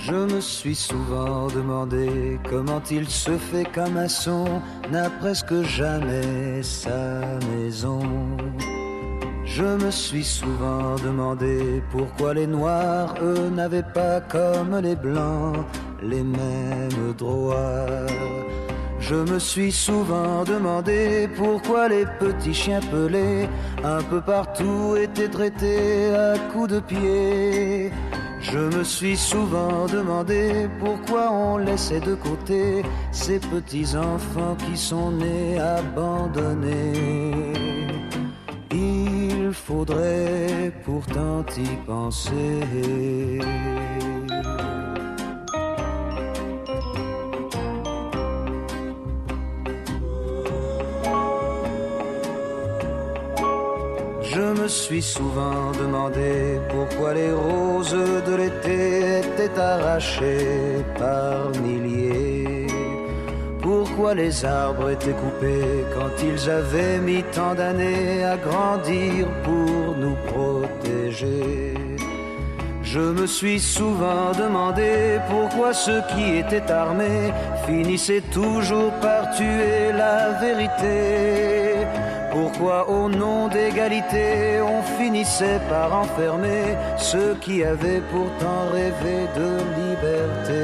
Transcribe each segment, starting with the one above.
Je me suis souvent demandé comment il se fait qu'un maçon n'a presque jamais sa maison. Je me suis souvent demandé pourquoi les noirs, eux, n'avaient pas comme les blancs les mêmes droits. Je me suis souvent demandé pourquoi les petits chiens pelés un peu partout étaient traités à coups de pied. Je me suis souvent demandé pourquoi on laissait de côté ces petits enfants qui sont nés abandonnés. Il faudrait pourtant y penser. Je me suis souvent demandé pourquoi les roses de l'été étaient arrachées par milliers. Pourquoi les arbres étaient coupés quand ils avaient mis tant d'années à grandir pour nous protéger. Je me suis souvent demandé pourquoi ceux qui étaient armés finissaient toujours par tuer la vérité. Pourquoi au nom d'égalité on finissait par enfermer ceux qui avaient pourtant rêvé de liberté.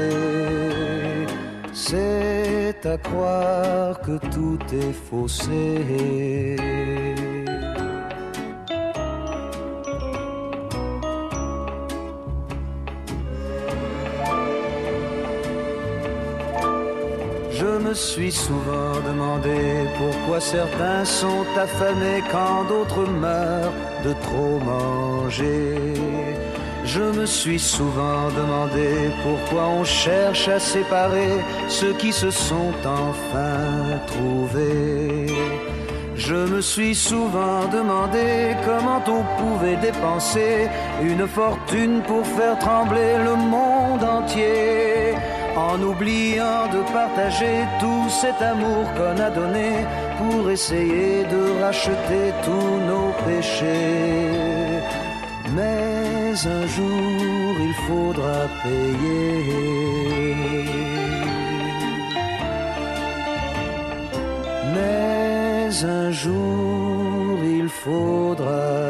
C'est à croire que tout est faussé. Je me suis souvent demandé pourquoi certains sont affamés quand d'autres meurent de trop manger. Je me suis souvent demandé pourquoi on cherche à séparer ceux qui se sont enfin trouvés. Je me suis souvent demandé comment on pouvait dépenser une fortune pour faire trembler le monde entier, en oubliant de partager tout cet amour qu'on a donné pour essayer de racheter tous nos péchés. Mais un jour il faudra payer. Mais un jour il faudra